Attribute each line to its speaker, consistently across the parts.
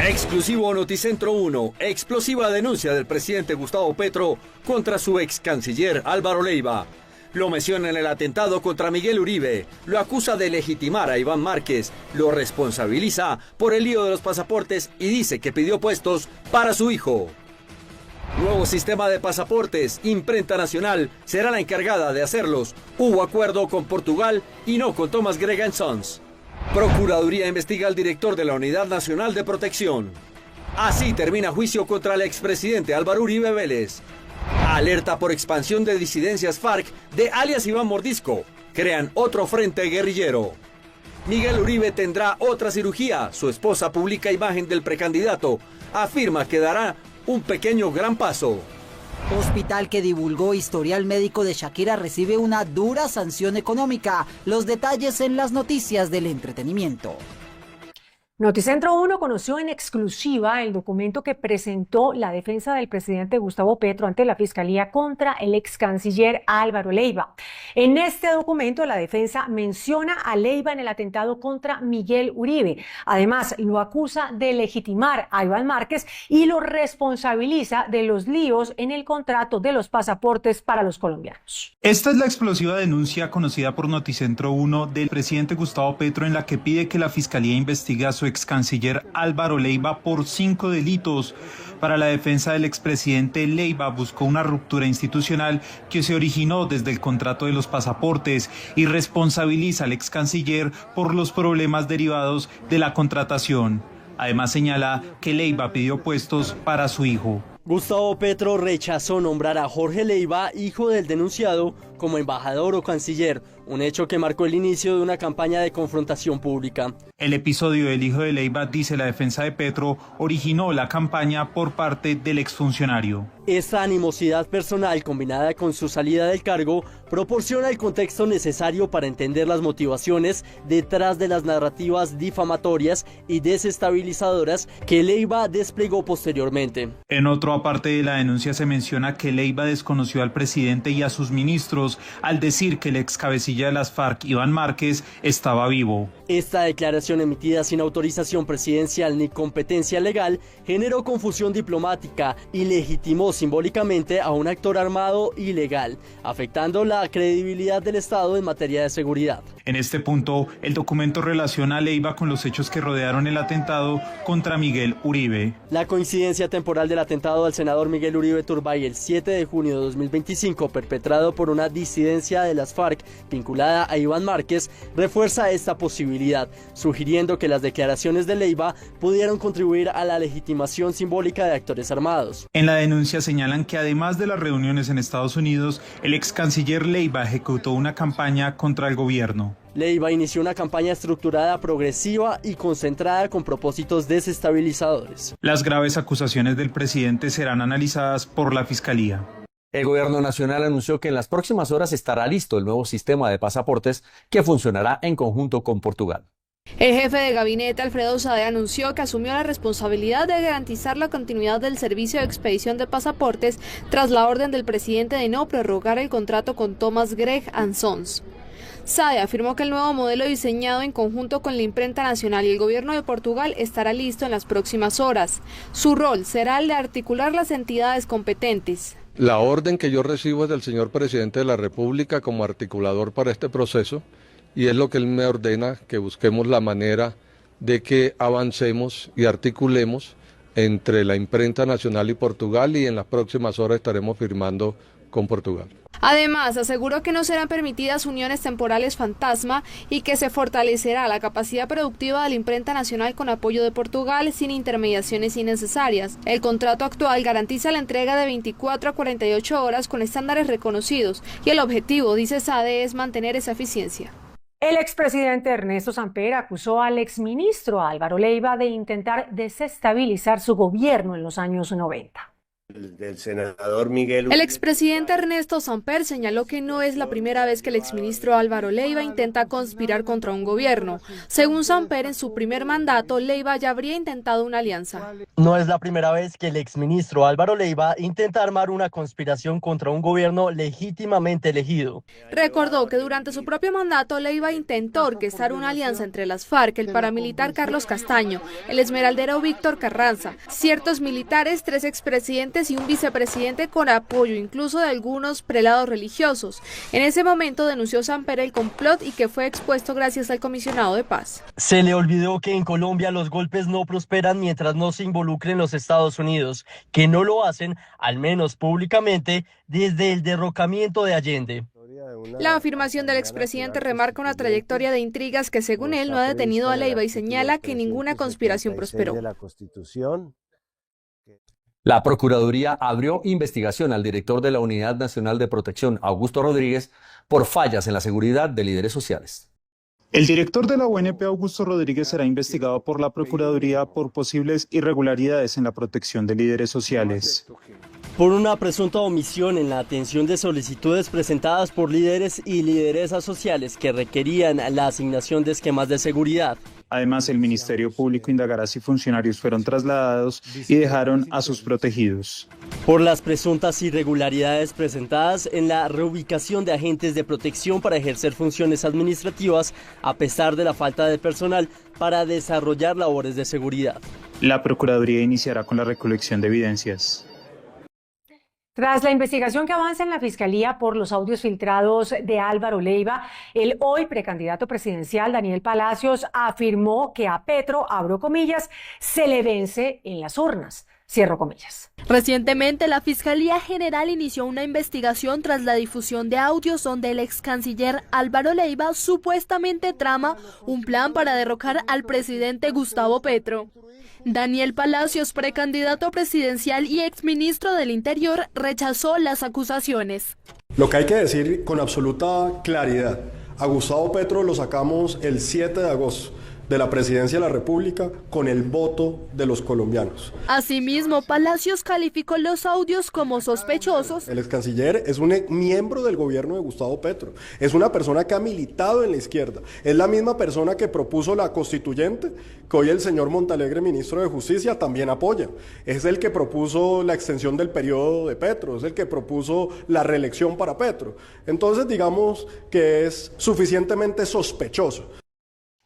Speaker 1: Exclusivo Noticentro 1, explosiva denuncia del presidente Gustavo Petro contra su ex canciller Álvaro Leiva. Lo menciona en el atentado contra Miguel Uribe, lo acusa de legitimar a Iván Márquez, lo responsabiliza por el lío de los pasaportes y dice que pidió puestos para su hijo. Nuevo sistema de pasaportes, Imprenta Nacional será la encargada de hacerlos. Hubo acuerdo con Portugal y no con Thomas Gregg & Sons. Procuraduría investiga al director de la Unidad Nacional de Protección. Así termina juicio contra el expresidente Álvaro Uribe Vélez. Alerta por expansión de disidencias FARC de alias Iván Mordisco. Crean otro frente guerrillero. Miguel Uribe tendrá otra cirugía. Su esposa publica imagen del precandidato. Afirma que dará un pequeño gran paso.
Speaker 2: Hospital que divulgó historial médico de Shakira recibe una dura sanción económica. Los detalles en las noticias del entretenimiento.
Speaker 3: Noticentro 1 conoció en exclusiva el documento que presentó la defensa del presidente Gustavo Petro ante la Fiscalía contra el ex canciller Álvaro Leiva. En este documento, la defensa menciona a Leiva en el atentado contra Miguel Uribe. Además, lo acusa de legitimar a Iván Márquez y lo responsabiliza de los líos en el contrato de los pasaportes para los colombianos.
Speaker 4: Esta es la explosiva denuncia conocida por Noticentro 1 del presidente Gustavo Petro, en la que pide que la Fiscalía investigue a su ex canciller Álvaro Leiva por 5 delitos. Para la defensa del expresidente, Leiva buscó una ruptura institucional que se originó desde el contrato de los pasaportes y responsabiliza al ex canciller por los problemas derivados de la contratación. Además señala que Leiva pidió puestos para su hijo.
Speaker 5: Gustavo Petro rechazó nombrar a Jorge Leiva, hijo del denunciado, como embajador o canciller, un hecho que marcó el inicio de una campaña de confrontación pública.
Speaker 4: El episodio del hijo de Leiva, dice la defensa de Petro, originó la campaña por parte del exfuncionario.
Speaker 5: Esta animosidad personal, combinada con su salida del cargo, proporciona el contexto necesario para entender las motivaciones detrás de las narrativas difamatorias y desestabilizadoras que Leiva desplegó posteriormente.
Speaker 4: En otro aparte de la denuncia se menciona que Leiva desconoció al presidente y a sus ministros al decir que el ex cabecilla de las FARC, Iván Márquez, estaba vivo.
Speaker 5: Esta declaración, emitida sin autorización presidencial ni competencia legal, generó confusión diplomática y legitimó simbólicamente a un actor armado ilegal, afectando la credibilidad del Estado en materia de seguridad.
Speaker 4: En este punto, el documento relaciona a Leiva con los hechos que rodearon el atentado contra Miguel Uribe.
Speaker 5: La coincidencia temporal del atentado al senador Miguel Uribe Turbay el 7 de junio de 2025, perpetrado por una disidencia de las FARC vinculada a Iván Márquez, refuerza esta posibilidad, sugiriendo que las declaraciones de Leiva pudieron contribuir a la legitimación simbólica de actores armados.
Speaker 4: En la denuncia señalan que además de las reuniones en Estados Unidos, el ex canciller Leiva ejecutó una campaña contra el gobierno.
Speaker 5: Leiva inició una campaña estructurada, progresiva y concentrada con propósitos desestabilizadores.
Speaker 4: Las graves acusaciones del presidente serán analizadas por la Fiscalía.
Speaker 1: El gobierno nacional anunció que en las próximas horas estará listo el nuevo sistema de pasaportes que funcionará en conjunto con Portugal.
Speaker 6: El jefe de gabinete, Alfredo Sade, anunció que asumió la responsabilidad de garantizar la continuidad del servicio de expedición de pasaportes tras la orden del presidente de no prorrogar el contrato con Thomas Gregg & Sons. Sade afirmó que el nuevo modelo diseñado en conjunto con la Imprenta Nacional y el gobierno de Portugal estará listo en las próximas horas. Su rol será el de articular las entidades competentes.
Speaker 7: La orden que yo recibo es del señor presidente de la República como articulador para este proceso, y es lo que él me ordena, que busquemos la manera de que avancemos y articulemos entre la Imprenta Nacional y Portugal, y en las próximas horas estaremos firmando con Portugal.
Speaker 6: Además, aseguró que no serán permitidas uniones temporales fantasma y que se fortalecerá la capacidad productiva de la Imprenta Nacional con apoyo de Portugal sin intermediaciones innecesarias. El contrato actual garantiza la entrega de 24 a 48 horas con estándares reconocidos y el objetivo, dice Sade, es mantener esa eficiencia.
Speaker 3: El expresidente Ernesto Samper acusó al exministro Álvaro Leiva de intentar desestabilizar su gobierno en los años 90.
Speaker 8: del senador Miguel Uribe.
Speaker 6: El expresidente Ernesto Samper señaló que no es la primera vez que el exministro Álvaro Leiva intenta conspirar contra un gobierno. Según Samper, en su primer mandato, Leiva ya habría intentado una alianza.
Speaker 5: No es la primera vez que el exministro Álvaro Leiva intenta armar una conspiración contra un gobierno legítimamente elegido.
Speaker 6: Recordó que durante su propio mandato, Leiva intentó orquestar una alianza entre las FARC, el paramilitar Carlos Castaño, el esmeraldero Víctor Carranza, ciertos militares, 3 expresidentes y un vicepresidente con apoyo incluso de algunos prelados religiosos. En ese momento denunció Samper el complot y que fue expuesto gracias al comisionado de paz.
Speaker 5: Se le olvidó que en Colombia los golpes no prosperan mientras no se involucren los Estados Unidos, que no lo hacen, al menos públicamente, desde el derrocamiento de Allende.
Speaker 6: La afirmación del expresidente remarca una trayectoria de intrigas que, según él, no ha detenido a Leiva y señala que ninguna conspiración prosperó.
Speaker 1: La Procuraduría abrió investigación al director de la Unidad Nacional de Protección, Augusto Rodríguez, por fallas en la seguridad de líderes sociales.
Speaker 4: El director de la UNP, Augusto Rodríguez, será investigado por la Procuraduría por posibles irregularidades en la protección de líderes sociales.
Speaker 5: Por una presunta omisión en la atención de solicitudes presentadas por líderes y lideresas sociales que requerían la asignación de esquemas de seguridad.
Speaker 4: Además, el Ministerio Público indagará si funcionarios fueron trasladados y dejaron a sus protegidos.
Speaker 5: Por las presuntas irregularidades presentadas en la reubicación de agentes de protección para ejercer funciones administrativas, a pesar de la falta de personal para desarrollar labores de seguridad.
Speaker 4: La Procuraduría iniciará con la recolección de evidencias.
Speaker 3: Tras la investigación que avanza en la Fiscalía por los audios filtrados de Álvaro Leiva, el hoy precandidato presidencial Daniel Palacios afirmó que a Petro, abro comillas, se le vence en las urnas, cierro comillas.
Speaker 9: Recientemente, la Fiscalía General inició una investigación tras la difusión de audios donde el ex canciller Álvaro Leiva supuestamente trama un plan para derrocar al presidente Gustavo Petro. Daniel Palacios, precandidato presidencial y exministro del Interior, rechazó las acusaciones.
Speaker 10: Lo que hay que decir con absoluta claridad, a Gustavo Petro lo sacamos el 7 de agosto de la presidencia de la República con el voto de los colombianos.
Speaker 9: Asimismo, Palacios calificó los audios como sospechosos.
Speaker 10: El ex canciller es un miembro del gobierno de Gustavo Petro, es una persona que ha militado en la izquierda, es la misma persona que propuso la constituyente, que hoy el señor Montalegre, ministro de Justicia, también apoya. Es el que propuso la extensión del periodo de Petro, es el que propuso la reelección para Petro. Entonces, digamos que es suficientemente sospechoso.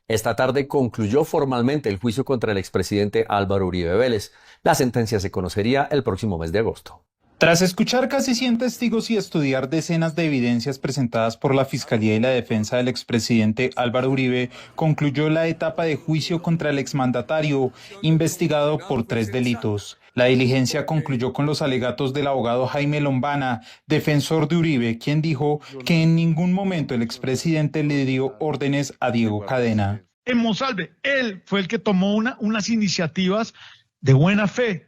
Speaker 1: Esta tarde concluyó formalmente el juicio contra el expresidente Álvaro Uribe Vélez. La sentencia se conocería el próximo mes de agosto.
Speaker 4: Tras escuchar casi 100 testigos y estudiar decenas de evidencias presentadas por la Fiscalía y la defensa del expresidente Álvaro Uribe, concluyó la etapa de juicio contra el exmandatario, investigado por 3 delitos. La diligencia concluyó con los alegatos del abogado Jaime Lombana, defensor de Uribe, quien dijo que en ningún momento el expresidente le dio órdenes a Diego Cadena.
Speaker 11: En Monsalve, él fue el que tomó unas iniciativas de buena fe,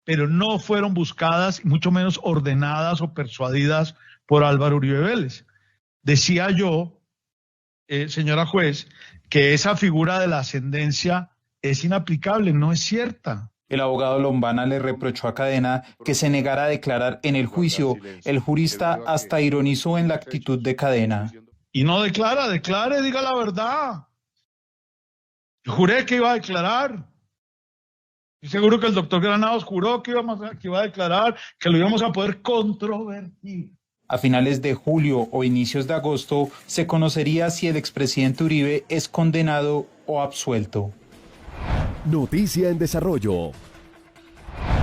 Speaker 11: pero no fueron buscadas, mucho menos ordenadas o persuadidas por Álvaro Uribe Vélez. Decía yo, señora juez, que esa figura de la ascendencia es inaplicable, no es cierta.
Speaker 4: El abogado Lombana le reprochó a Cadena que se negara a declarar en el juicio. El jurista hasta ironizó en la actitud de Cadena.
Speaker 11: Y no declare, diga la verdad. Yo juré que iba a declarar. Estoy seguro que el doctor Granados juró que iba a declarar, que lo íbamos a poder controvertir.
Speaker 4: A finales de julio o inicios de agosto se conocería si el expresidente Uribe es condenado o absuelto.
Speaker 12: Noticia en desarrollo.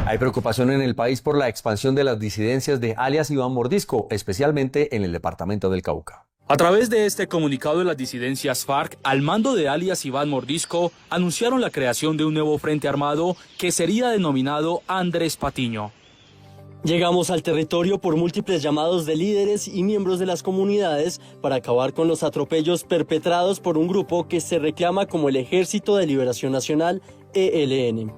Speaker 1: Hay preocupación en el país por la expansión de las disidencias de alias Iván Mordisco, especialmente en el departamento del Cauca.
Speaker 13: A través de este comunicado, las disidencias FARC, al mando de alias Iván Mordisco, anunciaron la creación de un nuevo frente armado que sería denominado Andrés Patiño.
Speaker 5: Llegamos al territorio por múltiples llamados de líderes y miembros de las comunidades para acabar con los atropellos perpetrados por un grupo que se reclama como el Ejército de Liberación Nacional, ELN.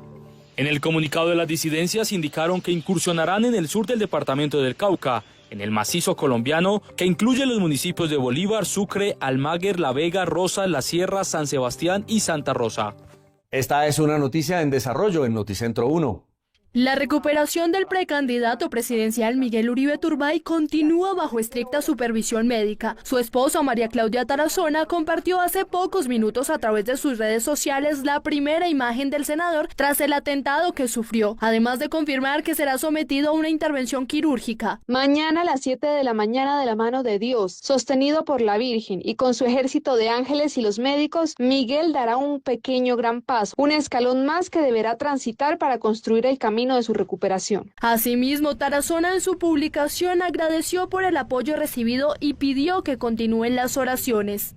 Speaker 13: En el comunicado de las disidencias indicaron que incursionarán en el sur del departamento del Cauca, en el macizo colombiano, que incluye los municipios de Bolívar, Sucre, Almaguer, La Vega, Rosas, La Sierra, San Sebastián y Santa Rosa.
Speaker 1: Esta es una noticia en desarrollo en Noticentro 1.
Speaker 9: La recuperación del precandidato presidencial Miguel Uribe Turbay continúa bajo estricta supervisión médica. Su esposa María Claudia Tarazona compartió hace pocos minutos a través de sus redes sociales la primera imagen del senador tras el atentado que sufrió, además de confirmar que será sometido a una intervención quirúrgica.
Speaker 6: Mañana a las 7 de la mañana, de la mano de Dios, sostenido por la Virgen y con su ejército de ángeles y los médicos, Miguel dará un pequeño gran paso, un escalón más que deberá transitar para construir el camino de su recuperación.
Speaker 9: Asimismo, Tarazona en su publicación agradeció por el apoyo recibido y pidió que continúen las oraciones.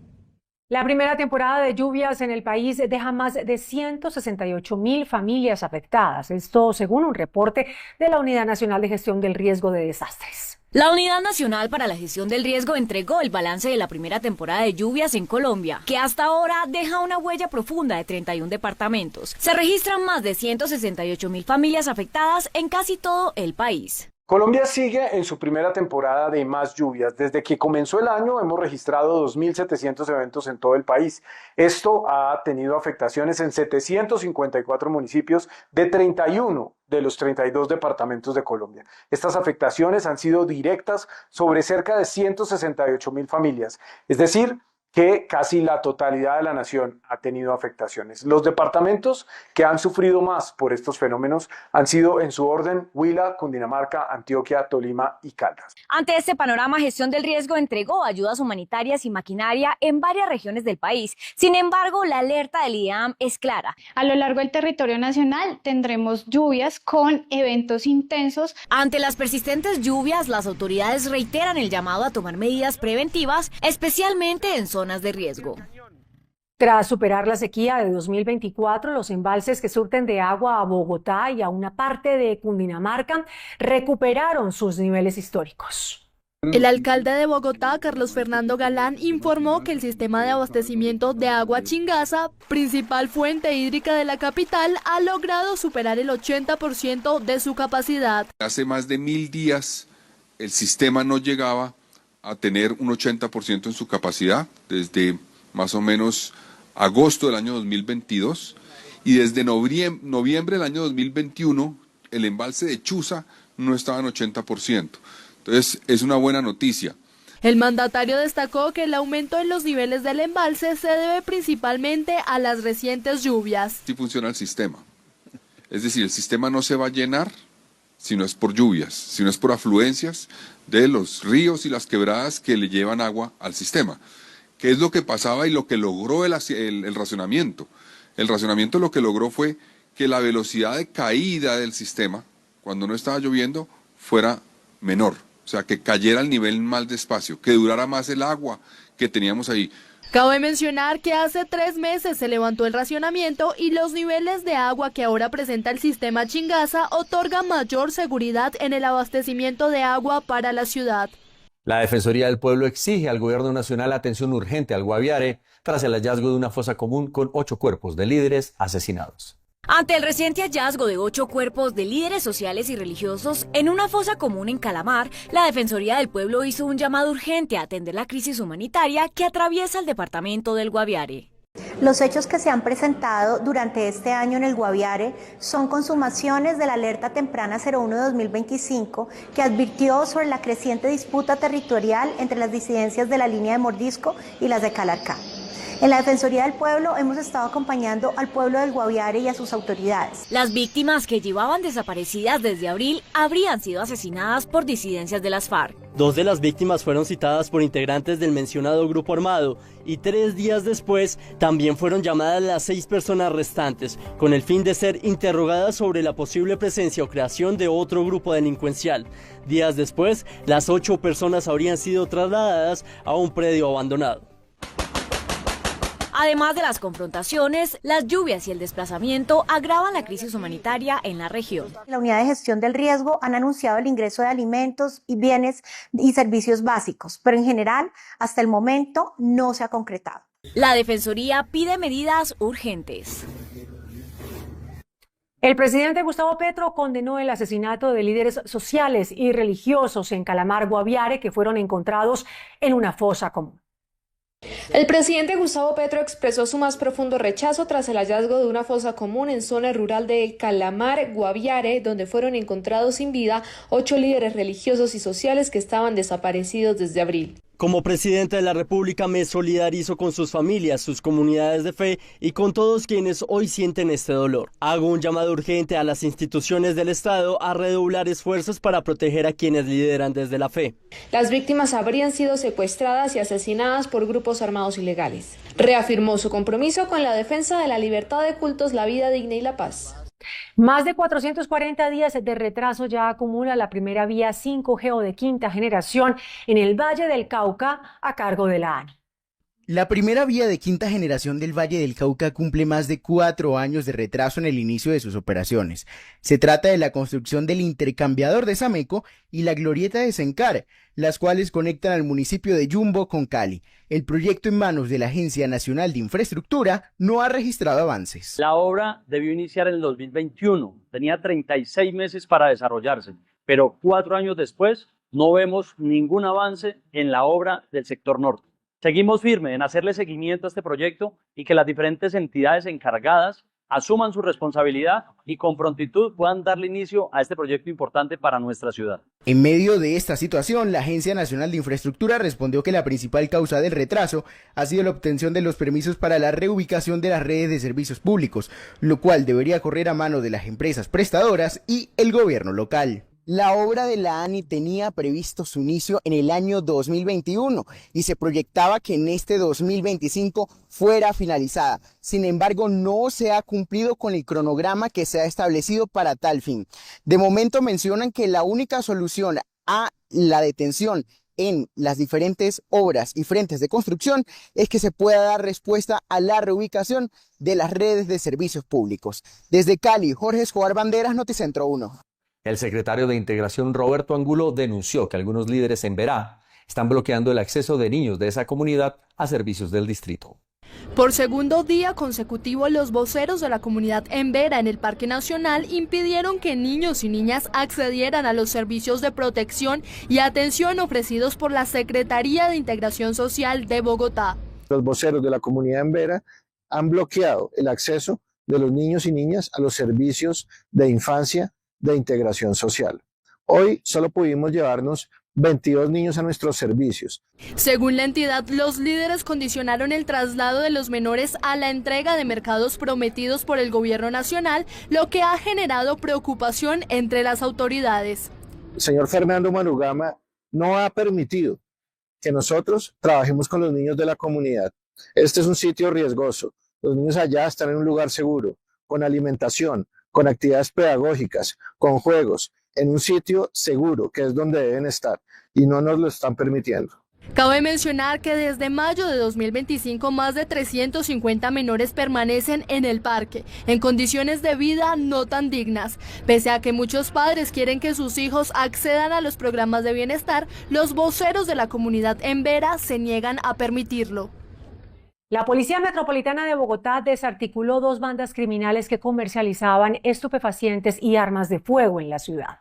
Speaker 3: La primera temporada de lluvias en el país deja más de 168.000 familias afectadas. Esto según un reporte de la Unidad Nacional de Gestión del Riesgo de Desastres.
Speaker 14: La Unidad Nacional para la Gestión del Riesgo entregó el balance de la primera temporada de lluvias en Colombia, que hasta ahora deja una huella profunda de 31 departamentos. Se registran más de 168.000 familias afectadas en casi todo el país.
Speaker 15: Colombia sigue en su primera temporada de más lluvias. Desde que comenzó el año hemos registrado 2.700 eventos en todo el país. Esto ha tenido afectaciones en 754 municipios de 31 de los 32 departamentos de Colombia. Estas afectaciones han sido directas sobre cerca de 168.000 familias, es decir, que casi la totalidad de la nación ha tenido afectaciones. Los departamentos que han sufrido más por estos fenómenos han sido en su orden Huila, Cundinamarca, Antioquia, Tolima y Caldas.
Speaker 14: Ante este panorama, Gestión del Riesgo entregó ayudas humanitarias y maquinaria en varias regiones del país. Sin embargo, la alerta del IDEAM es clara.
Speaker 16: A lo largo del territorio nacional tendremos lluvias con eventos intensos.
Speaker 14: Ante las persistentes lluvias, las autoridades reiteran el llamado a tomar medidas preventivas, especialmente en zonas de riesgo.
Speaker 3: Tras superar la sequía de 2024, los embalses que surten de agua a Bogotá y a una parte de Cundinamarca recuperaron sus niveles históricos.
Speaker 9: El alcalde de Bogotá, Carlos Fernando Galán, informó que el sistema de abastecimiento de agua Chingaza, principal fuente hídrica de la capital, ha logrado superar el 80% de su capacidad.
Speaker 17: Hace más de 1000 días el sistema no llegaba a tener un 80% en su capacidad, desde más o menos agosto del año 2022, y desde noviembre del año 2021 el embalse de Chuza no estaba en 80%. Entonces es una buena noticia.
Speaker 9: El mandatario destacó que el aumento en los niveles del embalse se debe principalmente a las recientes lluvias.
Speaker 17: Así funciona el sistema. Es decir, el sistema no se va a llenar si no es por lluvias, si no es por afluencias de los ríos y las quebradas que le llevan agua al sistema. ¿Qué es lo que pasaba y lo que logró el racionamiento? El racionamiento lo que logró fue que la velocidad de caída del sistema, cuando no estaba lloviendo, fuera menor. O sea, que cayera al nivel más despacio, que durara más el agua que teníamos ahí.
Speaker 9: Cabe mencionar que hace 3 meses se levantó el racionamiento y los niveles de agua que ahora presenta el sistema Chingaza otorgan mayor seguridad en el abastecimiento de agua para la ciudad.
Speaker 1: La Defensoría del Pueblo exige al Gobierno Nacional atención urgente al Guaviare tras el hallazgo de una fosa común con 8 cuerpos de líderes asesinados.
Speaker 14: Ante el reciente hallazgo de 8 cuerpos de líderes sociales y religiosos en una fosa común en Calamar, la Defensoría del Pueblo hizo un llamado urgente a atender la crisis humanitaria que atraviesa el departamento del Guaviare.
Speaker 18: Los hechos que se han presentado durante este año en el Guaviare son consumaciones de la alerta temprana 01-2025 que advirtió sobre la creciente disputa territorial entre las disidencias de la línea de Mordisco y las de Calarcá. En la Defensoría del Pueblo hemos estado acompañando al pueblo del Guaviare y a sus autoridades.
Speaker 14: Las víctimas que llevaban desaparecidas desde abril habrían sido asesinadas por disidencias de las FARC.
Speaker 5: 2 de las víctimas fueron citadas por integrantes del mencionado grupo armado y 3 días después también fueron llamadas las 6 personas restantes con el fin de ser interrogadas sobre la posible presencia o creación de otro grupo delincuencial. Días después, las 8 personas habrían sido trasladadas a un predio abandonado.
Speaker 14: Además de las confrontaciones, las lluvias y el desplazamiento agravan la crisis humanitaria en la región.
Speaker 18: La Unidad de Gestión del Riesgo han anunciado el ingreso de alimentos y bienes y servicios básicos, pero en general, hasta el momento, no se ha concretado.
Speaker 14: La Defensoría pide medidas urgentes.
Speaker 3: El presidente Gustavo Petro condenó el asesinato de líderes sociales y religiosos en Calamar, Guaviare, que fueron encontrados en una fosa común.
Speaker 6: El presidente Gustavo Petro expresó su más profundo rechazo tras el hallazgo de una fosa común en zona rural de Calamar, Guaviare, donde fueron encontrados sin vida 8 líderes religiosos y sociales que estaban desaparecidos desde abril.
Speaker 5: Como presidente de la República me solidarizo con sus familias, sus comunidades de fe y con todos quienes hoy sienten este dolor. Hago un llamado urgente a las instituciones del Estado a redoblar esfuerzos para proteger a quienes lideran desde la fe.
Speaker 6: Las víctimas habrían sido secuestradas y asesinadas por grupos armados ilegales. Reafirmó su compromiso con la defensa de la libertad de cultos, la vida digna y la paz.
Speaker 3: Más de 440 días de retraso ya acumula la primera vía 5G o de quinta generación en el Valle del Cauca a cargo de la ANI.
Speaker 19: La primera vía de quinta generación del Valle del Cauca cumple más de 4 años de retraso en el inicio de sus operaciones. Se trata de la construcción del intercambiador de Sameco y la glorieta de Sencar, las cuales conectan al municipio de Yumbo con Cali. El proyecto en manos de la Agencia Nacional de Infraestructura no ha registrado avances.
Speaker 20: La obra debió iniciar en el 2021, tenía 36 meses para desarrollarse, pero 4 años después no vemos ningún avance en la obra del sector norte. Seguimos firmes en hacerle seguimiento a este proyecto y que las diferentes entidades encargadas asuman su responsabilidad y con prontitud puedan darle inicio a este proyecto importante para nuestra ciudad.
Speaker 19: En medio de esta situación, la Agencia Nacional de Infraestructura respondió que la principal causa del retraso ha sido la obtención de los permisos para la reubicación de las redes de servicios públicos, lo cual debería correr a mano de las empresas prestadoras y el gobierno local. La obra de la ANI tenía previsto su inicio en el año 2021 y se proyectaba que en este 2025 fuera finalizada. Sin embargo, no se ha cumplido con el cronograma que se ha establecido para tal fin. De momento mencionan que la única solución a la detención en las diferentes obras y frentes de construcción es que se pueda dar respuesta a la reubicación de las redes de servicios públicos. Desde Cali, Jorge Escobar Banderas, Noticentro 1.
Speaker 1: El secretario de Integración Roberto Angulo denunció que algunos líderes en Verá están bloqueando el acceso de niños de esa comunidad a servicios del distrito.
Speaker 9: Por segundo día consecutivo, los voceros de la comunidad en Vera, en el Parque Nacional, impidieron que niños y niñas accedieran a los servicios de protección y atención ofrecidos por la Secretaría de Integración Social de Bogotá.
Speaker 21: Los voceros de la comunidad en Vera han bloqueado el acceso de los niños y niñas a los servicios de infancia de integración social. Hoy solo pudimos llevarnos 22 niños a nuestros servicios.
Speaker 9: Según la entidad, los líderes condicionaron el traslado de los menores a la entrega de mercados prometidos por el gobierno nacional, lo que ha generado preocupación entre las autoridades.
Speaker 21: El señor Fernando Marugama no ha permitido que nosotros trabajemos con los niños de la comunidad. Este es un sitio riesgoso. Los niños allá están en un lugar seguro, con alimentación, con actividades pedagógicas, con juegos, en un sitio seguro, que es donde deben estar, y no nos lo están permitiendo.
Speaker 9: Cabe mencionar que desde mayo de 2025 más de 350 menores permanecen en el parque, en condiciones de vida no tan dignas. Pese a que muchos padres quieren que sus hijos accedan a los programas de bienestar, los voceros de la comunidad en Vera se niegan a permitirlo.
Speaker 3: La Policía Metropolitana de Bogotá desarticuló 2 bandas criminales que comercializaban estupefacientes y armas de fuego en la ciudad.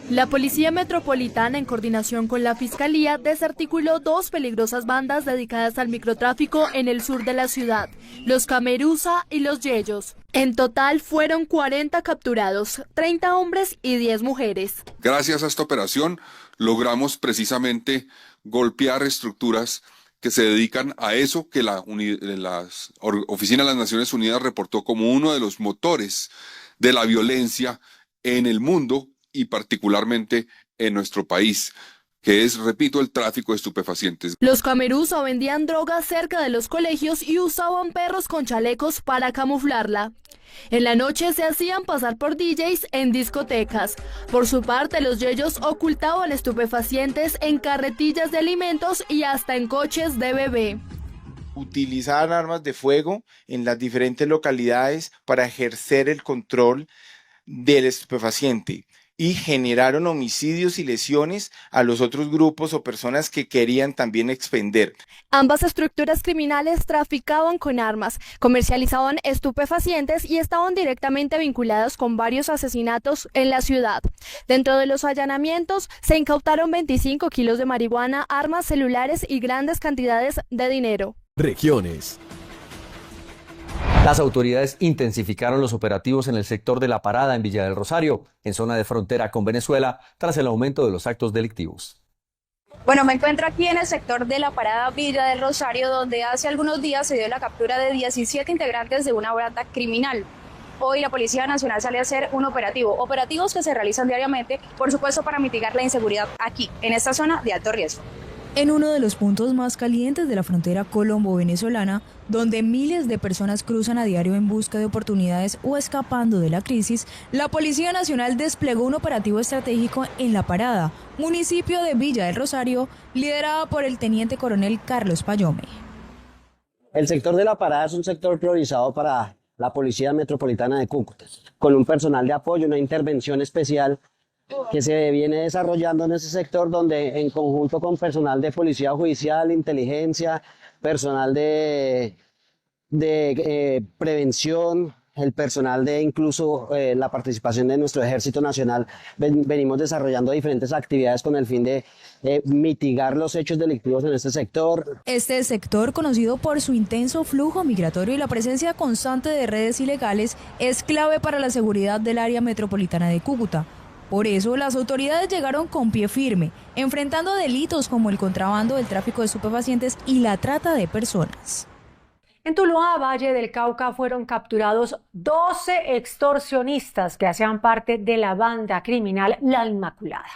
Speaker 9: La Policía Metropolitana, en coordinación con la Fiscalía, desarticuló 2 peligrosas bandas dedicadas al microtráfico en el sur de la ciudad, los Cameruza y los Yeyos. En total fueron 40 capturados, 30 hombres y 10 mujeres.
Speaker 17: Gracias a esta operación logramos precisamente golpear estructuras que se dedican a eso que la Oficina de las Naciones Unidas reportó como uno de los motores de la violencia en el mundo y particularmente en nuestro país, que es, repito, el tráfico de estupefacientes.
Speaker 9: Los Cameruza vendían drogas cerca de los colegios y usaban perros con chalecos para camuflarla. En la noche se hacían pasar por DJs en discotecas. Por su parte, los Yeyos ocultaban estupefacientes en carretillas de alimentos y hasta en coches de bebé.
Speaker 22: Utilizaban armas de fuego en las diferentes localidades para ejercer el control del estupefaciente. y generaron homicidios y lesiones a los otros grupos o personas que querían también expender.
Speaker 9: Ambas estructuras criminales traficaban con armas, comercializaban estupefacientes y estaban directamente vinculadas con varios asesinatos en la ciudad. Dentro de los allanamientos se incautaron 25 kilos de marihuana, armas, celulares y grandes cantidades de dinero.
Speaker 12: Regiones.
Speaker 1: Las autoridades intensificaron los operativos en el sector de La Parada en Villa del Rosario, en zona de frontera con Venezuela, tras el aumento de los actos delictivos.
Speaker 2: Bueno, me encuentro aquí en el sector de La Parada Villa del Rosario, donde hace algunos días se dio la captura de 17 integrantes de una banda criminal. Hoy la Policía Nacional sale a hacer un operativos que se realizan diariamente, por supuesto para mitigar la inseguridad aquí, en esta zona de alto riesgo.
Speaker 7: En uno de los puntos más calientes de la frontera colombo-venezolana, donde miles de personas cruzan a diario en busca de oportunidades o escapando de la crisis, la Policía Nacional desplegó un operativo estratégico en La Parada, municipio de Villa del Rosario, liderada por el teniente coronel Carlos Payome.
Speaker 23: El sector de La Parada es un sector priorizado para la Policía Metropolitana de Cúcuta, con un personal de apoyo, una intervención especial que se viene desarrollando en ese sector, donde en conjunto con personal de policía judicial, inteligencia, personal de prevención, el personal de incluso la participación de nuestro Ejército Nacional, venimos desarrollando diferentes actividades con el fin de mitigar los hechos delictivos en este sector.
Speaker 7: Este sector, conocido por su intenso flujo migratorio y la presencia constante de redes ilegales, es clave para la seguridad del área metropolitana de Cúcuta. Por eso, las autoridades llegaron con pie firme, enfrentando delitos como el contrabando, el tráfico de estupefacientes y la trata de personas.
Speaker 3: En Tuluá, Valle del Cauca, fueron capturados 12 extorsionistas que hacían parte de la banda criminal La Inmaculada.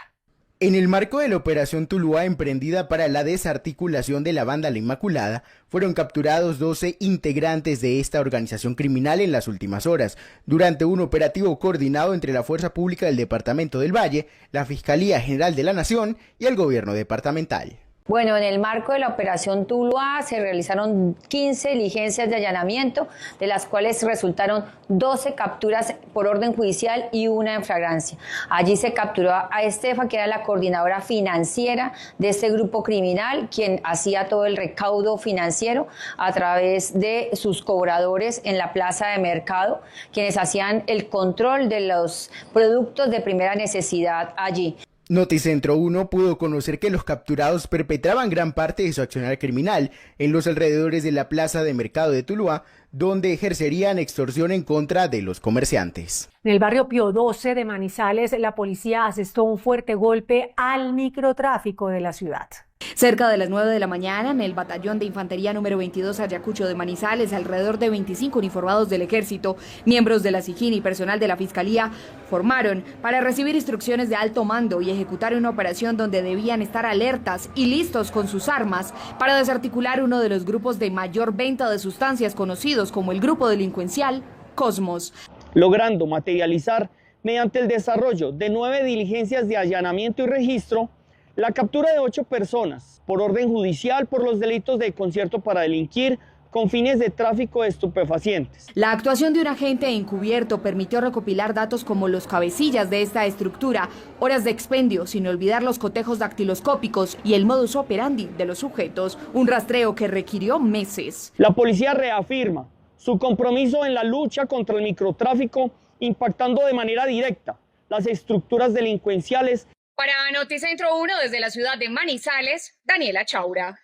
Speaker 19: En el marco de la operación Tuluá emprendida para la desarticulación de la banda La Inmaculada, fueron capturados 12 integrantes de esta organización criminal en las últimas horas, durante un operativo coordinado entre la Fuerza Pública del Departamento del Valle, la Fiscalía General de la Nación y el Gobierno Departamental.
Speaker 24: Bueno, en el marco de la operación Tuluá se realizaron 15 diligencias de allanamiento, de las cuales resultaron 12 capturas por orden judicial y una en flagrancia. Allí se capturó a Estefa, que era la coordinadora financiera de este grupo criminal, quien hacía todo el recaudo financiero a través de sus cobradores en la plaza de mercado, quienes hacían el control de los productos de primera necesidad allí.
Speaker 19: Noticentro 1 pudo conocer que los capturados perpetraban gran parte de su accionar criminal en los alrededores de la plaza de mercado de Tuluá, donde ejercerían extorsión en contra de los comerciantes.
Speaker 3: En el barrio Pío XII de Manizales, la policía asestó un fuerte golpe al microtráfico de la ciudad.
Speaker 25: Cerca de las 9 de la mañana, en el batallón de infantería número 22 Ayacucho de Manizales, alrededor de 25 uniformados del ejército, miembros de la SIJIN y personal de la fiscalía formaron para recibir instrucciones de alto mando y ejecutar una operación donde debían estar alertas y listos con sus armas para desarticular uno de los grupos de mayor venta de sustancias conocidos como el grupo delincuencial Cosmos,
Speaker 26: logrando materializar mediante el desarrollo de 9 diligencias de allanamiento y registro la captura de 8 personas por orden judicial por los delitos de concierto para delinquir con fines de tráfico de estupefacientes.
Speaker 25: La actuación de un agente encubierto permitió recopilar datos como los cabecillas de esta estructura, horas de expendio, sin olvidar los cotejos dactiloscópicos y el modus operandi de los sujetos, un rastreo que requirió meses.
Speaker 26: La policía reafirma su compromiso en la lucha contra el microtráfico, impactando de manera directa las estructuras delincuenciales.
Speaker 27: Para Noticentro 1, desde la ciudad de Manizales, Daniela Chaura.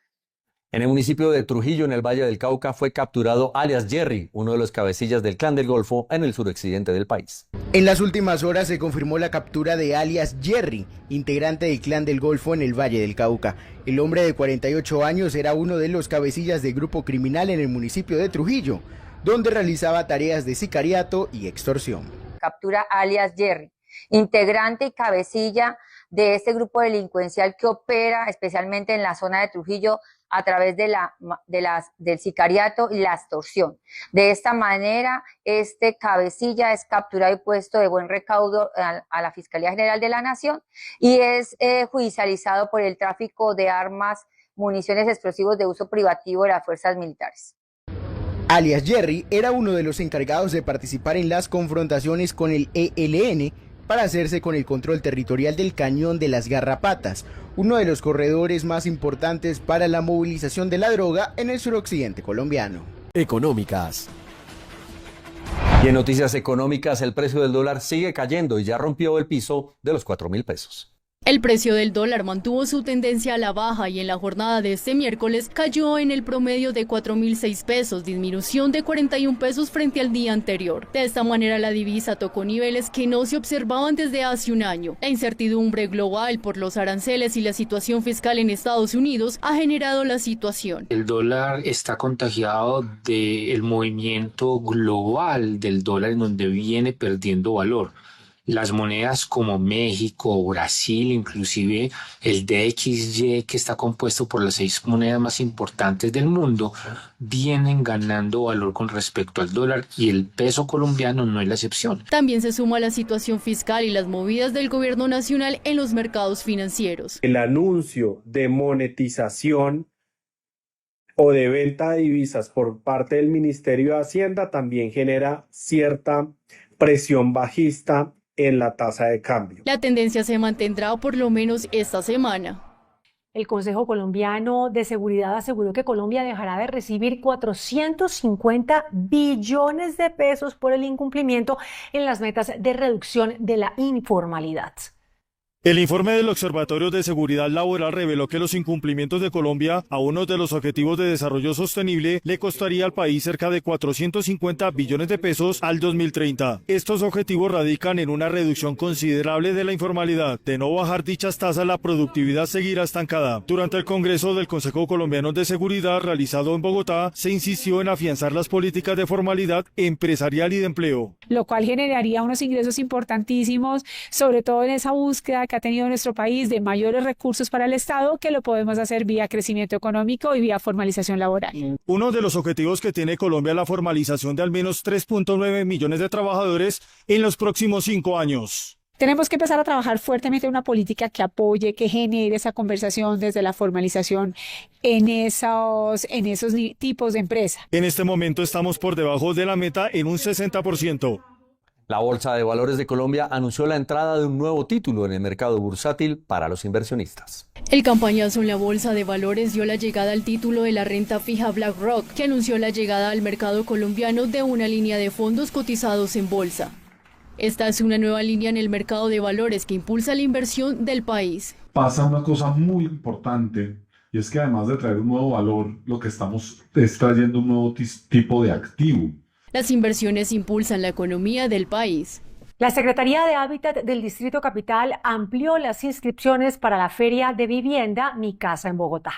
Speaker 1: En el municipio de Trujillo, en el Valle del Cauca, fue capturado alias Jerry, uno de los cabecillas del Clan del Golfo en el suroccidente del país.
Speaker 19: En las últimas horas se confirmó la captura de alias Jerry, integrante del Clan del Golfo en el Valle del Cauca. El hombre de 48 años era uno de los cabecillas del grupo criminal en el municipio de Trujillo, donde realizaba tareas de sicariato y extorsión.
Speaker 24: Captura alias Jerry, integrante y cabecilla de este grupo delincuencial que opera especialmente en la zona de Trujillo a través del sicariato y la extorsión. De esta manera, este cabecilla es capturado y puesto de buen recaudo a la Fiscalía General de la Nación y es judicializado por el tráfico de armas, municiones, explosivos de uso privativo de las fuerzas militares.
Speaker 19: Alias Jerry era uno de los encargados de participar en las confrontaciones con el ELN para hacerse con el control territorial del Cañón de las Garrapatas, uno de los corredores más importantes para la movilización de la droga en el suroccidente colombiano.
Speaker 12: Económicas.
Speaker 1: Y en noticias económicas, el precio del dólar sigue cayendo y ya rompió el piso de los 4.000 pesos.
Speaker 4: El precio del dólar mantuvo su tendencia a la baja y en la jornada de este miércoles cayó en el promedio de 4.006 pesos, disminución de 41 pesos frente al día anterior. De esta manera la divisa tocó niveles que no se observaban desde hace un año. La incertidumbre global por los aranceles y la situación fiscal en Estados Unidos ha generado la situación.
Speaker 8: El dólar está contagiado del movimiento global del dólar en donde viene perdiendo valor. Las monedas como México, Brasil, inclusive el DXY, que está compuesto por las 6 monedas más importantes del mundo, vienen ganando valor con respecto al dólar y el peso colombiano no es la excepción.
Speaker 4: También se suma la situación fiscal y las movidas del gobierno nacional en los mercados financieros.
Speaker 10: El anuncio de monetización o de venta de divisas por parte del Ministerio de Hacienda también genera cierta presión bajista en la tasa de cambio.
Speaker 4: La tendencia se mantendrá por lo menos esta semana.
Speaker 3: El Consejo Colombiano de Seguridad aseguró que Colombia dejará de recibir 450 billones de pesos por el incumplimiento en las metas de reducción de la informalidad.
Speaker 11: El informe del Observatorio de Seguridad Laboral reveló que los incumplimientos de Colombia a uno de los objetivos de desarrollo sostenible le costaría al país cerca de 450 billones de pesos al 2030. Estos objetivos radican en una reducción considerable de la informalidad. De no bajar dichas tasas, la productividad seguirá estancada. Durante el Congreso del Consejo Colombiano de Seguridad realizado en Bogotá, se insistió en afianzar las políticas de formalidad empresarial y de empleo,
Speaker 13: lo cual generaría unos ingresos importantísimos, sobre todo en esa búsqueda que ha tenido nuestro país de mayores recursos para el Estado, que lo podemos hacer vía crecimiento económico y vía formalización laboral.
Speaker 11: Uno de los objetivos que tiene Colombia es la formalización de al menos 3.9 millones de trabajadores en los próximos 5 años.
Speaker 13: Tenemos que empezar a trabajar fuertemente en una política que apoye, que genere esa conversación desde la formalización en esos tipos de empresa.
Speaker 11: En este momento estamos por debajo de la meta en un 60%.
Speaker 1: La Bolsa de Valores de Colombia anunció la entrada de un nuevo título en el mercado bursátil para los inversionistas.
Speaker 4: El campañazo en la Bolsa de Valores dio la llegada al título de la renta fija BlackRock, que anunció la llegada al mercado colombiano de una línea de fondos cotizados en bolsa. Esta es una nueva línea en el mercado de valores que impulsa la inversión del país.
Speaker 15: Pasa una cosa muy importante, y es que además de traer un nuevo valor, lo que estamos es trayendo un nuevo tipo de activo.
Speaker 4: Las inversiones impulsan la economía del país.
Speaker 3: La Secretaría de Hábitat del Distrito Capital amplió las inscripciones para la Feria de Vivienda Mi Casa en Bogotá.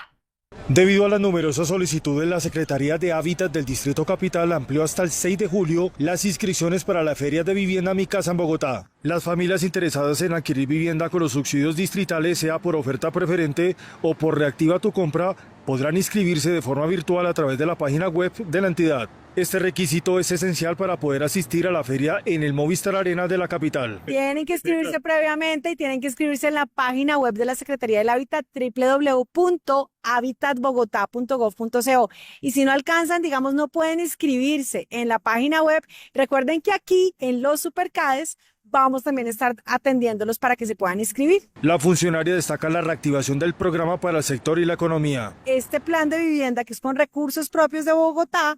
Speaker 11: Debido a las numerosas solicitudes, la Secretaría de Hábitat del Distrito Capital amplió hasta el 6 de julio las inscripciones para la Feria de Vivienda Mi Casa en Bogotá. Las familias interesadas en adquirir vivienda con los subsidios distritales, sea por oferta preferente o por Reactiva tu Compra, podrán inscribirse de forma virtual a través de la página web de la entidad. Este requisito es esencial para poder asistir a la feria en el Movistar Arena de la capital.
Speaker 13: Tienen que inscribirse previamente y tienen que inscribirse en la página web de la Secretaría del Hábitat, www.habitatbogotá.gov.co. Y si no alcanzan, digamos, no pueden inscribirse en la página web, recuerden que aquí en los Supercades vamos también a estar atendiéndolos para que se puedan inscribir.
Speaker 11: La funcionaria destaca la reactivación del programa para el sector y la economía.
Speaker 13: Este plan de vivienda, que es con recursos propios de Bogotá,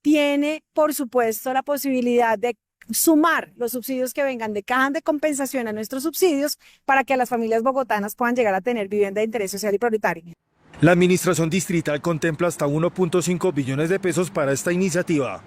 Speaker 13: tiene, por supuesto, la posibilidad de sumar los subsidios que vengan de caja de compensación a nuestros subsidios para que las familias bogotanas puedan llegar a tener vivienda de interés social y prioritario.
Speaker 11: La administración distrital contempla hasta 1.5 billones de pesos para esta iniciativa.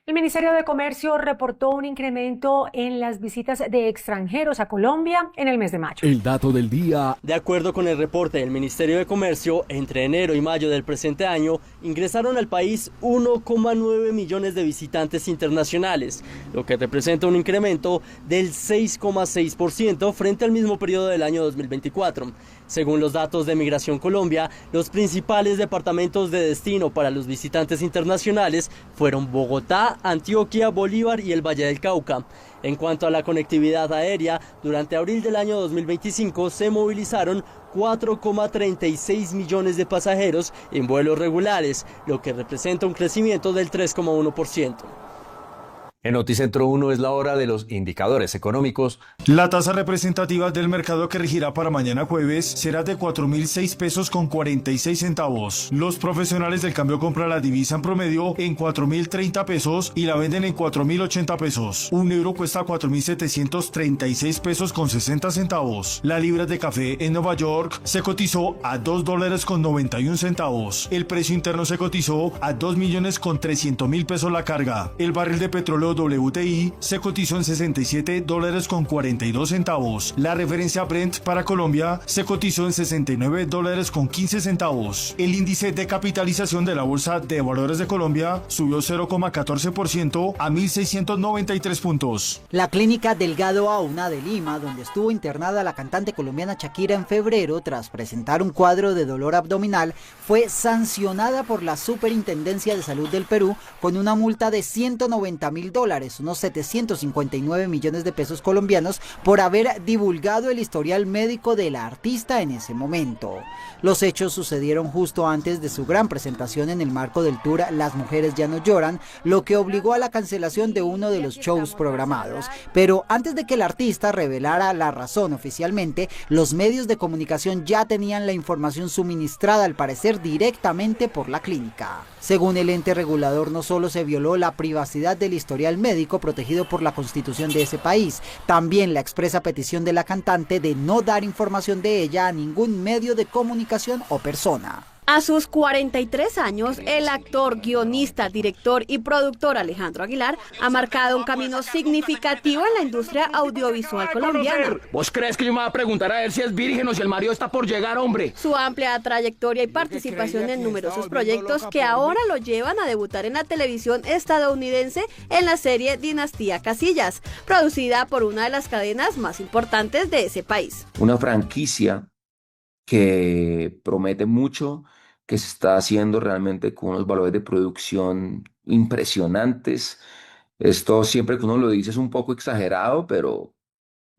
Speaker 3: El Ministerio de Comercio reportó un incremento en las visitas de extranjeros a Colombia en el mes de mayo.
Speaker 12: El dato del día.
Speaker 5: De acuerdo con el reporte del Ministerio de Comercio, entre enero y mayo del presente año ingresaron al país 1,9 millones de visitantes internacionales, lo que representa un incremento del 6,6% frente al mismo periodo del año 2024. Según los datos de Migración Colombia, los principales departamentos de destino para los visitantes internacionales fueron Bogotá, Antioquia, Bolívar y el Valle del Cauca. En cuanto a la conectividad aérea, durante abril del año 2025 se movilizaron 4,36 millones de pasajeros en vuelos regulares, lo que representa un crecimiento del 3,1%.
Speaker 1: En Noticentro 1 es la hora de los indicadores económicos.
Speaker 11: La tasa representativa del mercado que regirá para mañana jueves será de 4.006 pesos con 46 centavos. Los profesionales del cambio compran la divisa en promedio en 4.030 pesos y la venden en 4.080 pesos. Un euro cuesta 4.736 pesos con 60 centavos. La libra de café en Nueva York se cotizó a $2 con 91 centavos. El precio interno se cotizó a 2.300.000 pesos la carga. El barril de petróleo WTI se cotizó en $67 con 42 centavos. La referencia Brent para Colombia se cotizó en $69 con 15 centavos. El índice de capitalización de la Bolsa de Valores de Colombia subió 0,14% a 1.693 puntos.
Speaker 6: La clínica Delgado Auna de Lima, donde estuvo internada la cantante colombiana Shakira en febrero tras presentar un cuadro de dolor abdominal, fue sancionada por la Superintendencia de Salud del Perú con una multa de $190.000, unos 759 millones de pesos colombianos, por haber divulgado el historial médico de la artista en ese momento. Los hechos sucedieron justo antes de su gran presentación en el marco del tour Las Mujeres Ya No Lloran, lo que obligó a la cancelación de uno de los shows programados. Pero antes de que el artista revelara la razón oficialmente, los medios de comunicación ya tenían la información suministrada, al parecer directamente por la clínica. Según el ente regulador, no solo se violó la privacidad del historial médico protegido por la Constitución de ese país, también la expresa petición de la cantante de no dar información de ella a ningún medio de comunicación o persona.
Speaker 14: A sus 43 años, el actor, guionista, director y productor Alejandro Aguilar ha marcado un camino significativo en la industria audiovisual colombiana.
Speaker 16: ¿Vos crees que yo me voy a preguntar a él si es virgen o si el marido está por llegar, hombre?
Speaker 14: Su amplia trayectoria y participación en numerosos proyectos que ahora lo llevan a debutar en la televisión estadounidense en la serie Dinastía Casillas, producida por una de las cadenas más importantes de ese país.
Speaker 17: Una franquicia que promete mucho, que se está haciendo realmente con unos valores de producción impresionantes. Esto siempre que uno lo dice es un poco exagerado, pero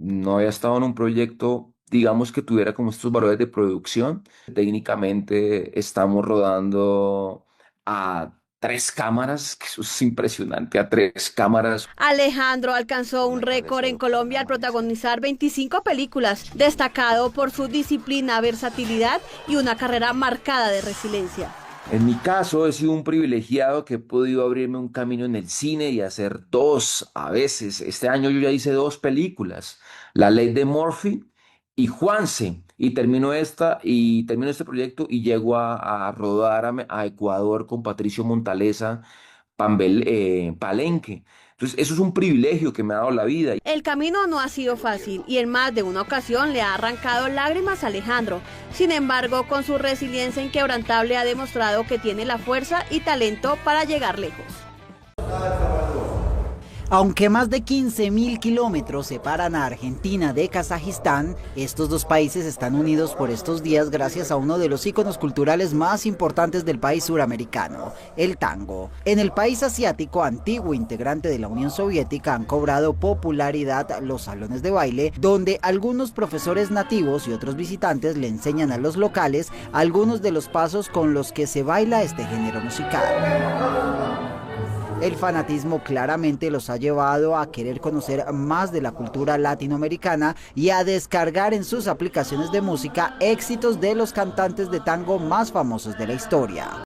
Speaker 17: no había estado en un proyecto, digamos, que tuviera como estos valores de producción. Técnicamente estamos rodando a 3 cámaras, que eso es impresionante, a 3 cámaras.
Speaker 14: Alejandro alcanzó un récord en Colombia al protagonizar 25 películas, destacado por su disciplina, versatilidad y una carrera marcada de resiliencia.
Speaker 17: En mi caso he sido un privilegiado que he podido abrirme un camino en el cine y hacer 2 a veces. Este año yo ya hice 2 películas, La Ley de Murphy y Juanse. Y termino este proyecto y llego a rodar a Ecuador con Patricio Montaleza, Palenque. Entonces eso es un privilegio que me ha dado la vida.
Speaker 14: El camino no ha sido fácil y en más de una ocasión le ha arrancado lágrimas a Alejandro. Sin embargo, con su resiliencia inquebrantable ha demostrado que tiene la fuerza y talento para llegar lejos.
Speaker 6: Aunque más de 15.000 kilómetros separan a Argentina de Kazajistán, estos dos países están unidos por estos días gracias a uno de los íconos culturales más importantes del país suramericano, el tango. En el país asiático, antiguo integrante de la Unión Soviética, han cobrado popularidad los salones de baile, donde algunos profesores nativos y otros visitantes le enseñan a los locales algunos de los pasos con los que se baila este género musical. El fanatismo claramente los ha llevado a querer conocer más de la cultura latinoamericana y a descargar en sus aplicaciones de música éxitos de los cantantes de tango más famosos de la historia.